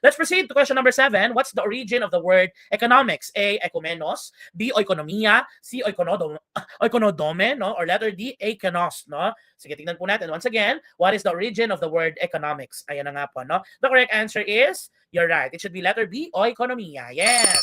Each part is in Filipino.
Let's proceed to question number 7. What's the origin of the word economics? A. Ekumenos. B. Oikonomia. C. Oikonodome, no? Or letter D. Econos, no? Sige, tingnan po natin. Once again, what is the origin of the word economics? Ayan na nga po, no? The correct answer is, you're right. It should be letter B. Oikonomia. Yes.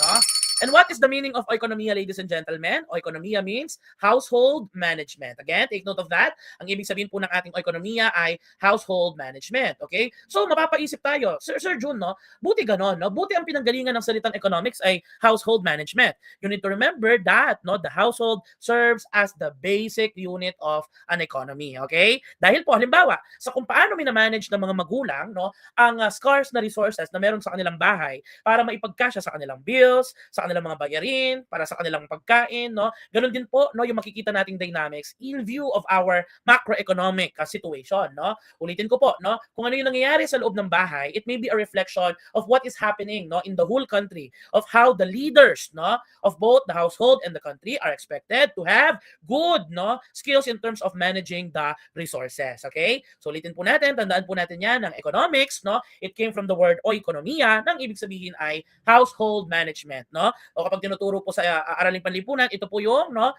No? And what is the meaning of oikonomia, ladies and gentlemen? Oikonomia means household management. Again, take note of that. Ang ibig sabihin po ng ating oikonomia ay household management. Okay? So, mapapaisip tayo, Sir Jun, no? Buti ganon, no? Buti ang pinanggalingan ng salitang economics ay household management. You need to remember that, no? The household serves as the basic unit of an economy. Okay? Dahil po, halimbawa, sa kung paano minamanage ng mga magulang, no? Ang scarce na resources na meron sa kanilang bahay para maipagkasya sa kanilang bills, sa kanilang mga bayarin, para sa kanilang pagkain, no? Ganun din po, no, yung makikita nating dynamics in view of our macroeconomic situation, no? Ulitin ko po, no? Kung ano yung nangyayari sa loob ng bahay, it may be a reflection of what is happening, no, in the whole country, of how the leaders, no, of both the household and the country are expected to have good, no, skills in terms of managing the resources, okay? So ulitin po natin, tandaan po natin yan ng economics, no? It came from the word oikonomiya, nang ibig sabihin ay household management, no? O kapag tinuturo po sa araling panlipunan, ito po yung, no,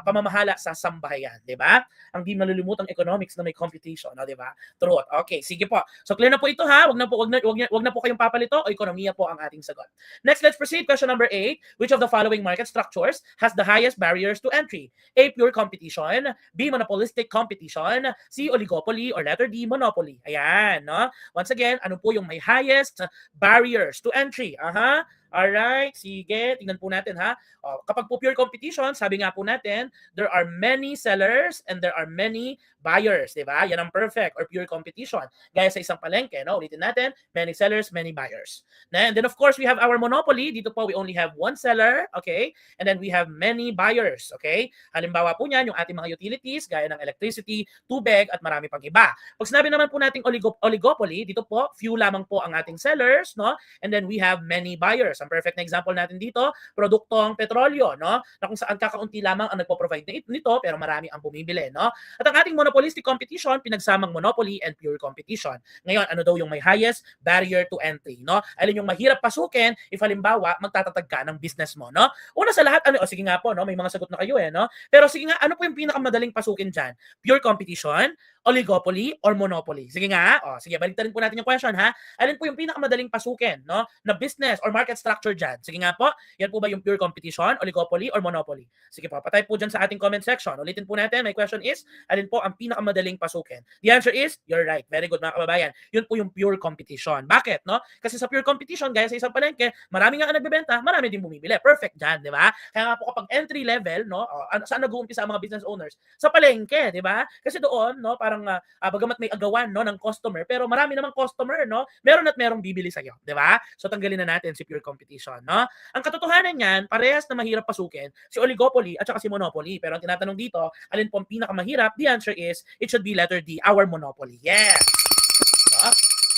pamamahala sa sambahayan, di ba? Ang di malulumutang economics na may computation, no, di ba? Truth. Okay, sige po. So clear na po ito, ha? Wag na po kayong papalito, o ekonomiya po ang ating sagot. Next, let's proceed. Question number 8. Which of the following market structures has the highest barriers to entry? A. Pure competition. B. Monopolistic competition. C. Oligopoly. Or letter D. Monopoly. Ayan, no? Once again, ano po yung may highest barriers to entry? Aha. Alright, sige, tingnan po natin, ha. Kapag po pure competition, sabi nga po natin, there are many sellers and there are many buyers, di ba? Yan ang perfect or pure competition. Gaya sa isang palengke, no? Ulitin natin, many sellers, many buyers. And then of course, we have our monopoly. Dito po, we only have one seller, okay? And then we have many buyers, okay? Halimbawa po niyan, yung ating mga utilities, gaya ng electricity, tubig, at marami pang iba. Pag sinabi naman po nating oligopoly, dito po, few lamang po ang ating sellers, no? And then we have many buyers. Ang perfect na example natin dito, produktong petrolyo, no? Na kung saan kakaunti lamang ang nagpo-provide nito, pero marami ang bumibili, no? At ang ating monopolistic competition, pinagsamang monopoly and pure competition. Ngayon, ano daw yung may highest barrier to entry, no? Alin yung mahirap pasukin if halimbawa magtatatag ka ng business mo, no? Una sa lahat, ano, sige nga po, no? May mga sagot na kayo, no? Pero sige nga, ano po yung pinakamadaling pasukin dyan? Pure competition, oligopoly, or monopoly? Sige nga, sige, baliktarin po natin yung question, ha? Alin po yung pinakamadaling pasukin, no? Na business or market structure dyan? Sige nga po, yan po ba yung pure competition, oligopoly, or monopoly? Sige po, patay po dyan sa ating comment section. Ulitin po natin, my question is, alin po ang pinakamadaling pasukin? The answer is, you're right. Very good, mga kababayan. Yun po yung pure competition. Bakit, no? Kasi sa pure competition, gaya sa isang palengke, marami nga ang nagbebenta, marami din bumibili. Perfect dyan, di ba? Kaya nga po kapag entry level, no, saan nag-uumpisa ang mga business owners? Sa palengke, di ba? Kasi doon, no, parang bagamat may agawan, no, ng customer, pero marami namang customer, no? Meron at merong bibili sa iyo, di ba? So tanggalin na natin si pure competition, no? Ang katotohanan niyan, parehas na mahirap pasukin, si oligopoly at saka si monopoly. Pero ang tinatanong dito, alin po ang pinakamahirap? The answer is, it should be letter D, our monopoly. Yes! No?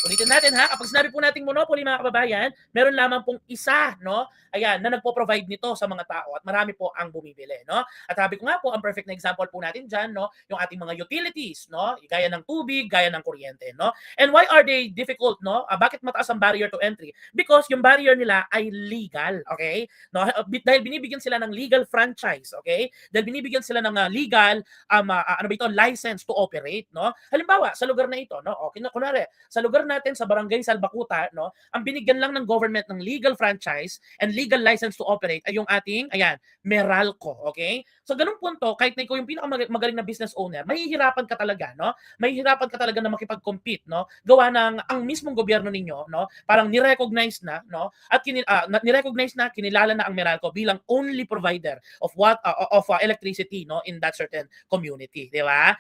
Ulitin natin, ha, kapag sinabi po nating monopoly, mga kababayan, meron lamang pong isa, no? Ayan, na nagpo-provide nito sa mga tao at marami po ang bumibili, no? At sabi ko nga po, ang perfect na example po natin dyan, no? Yung ating mga utilities, no? Gaya ng tubig, gaya ng kuryente, no? And why are they difficult, no? Bakit mataas ang barrier to entry? Because yung barrier nila ay legal, okay? No? Dahil binibigyan sila ng legal franchise, okay? Dahil binibigyan sila ng legal, ano ba ito, license to operate, no? Halimbawa, sa lugar na ito, no? Okay, kunwari, sa lugar natin sa Barangay Salbakuta, no, ang binigyan lang ng government ng legal franchise and legal license to operate ay yung ating, ayan, Meralco, okay? So ganung punto, kahit na ikaw yung pinakamagaling na business owner, mahihirapan ka talaga, no? Mahihirapan ka talaga na makipag-compete, no? Gawa ng ang mismong gobyerno ninyo, no? Parang ni-recognize na, no? At ni-recognize na, kinilala na ang Meralco bilang only provider of electricity, no, in that certain community, di ba?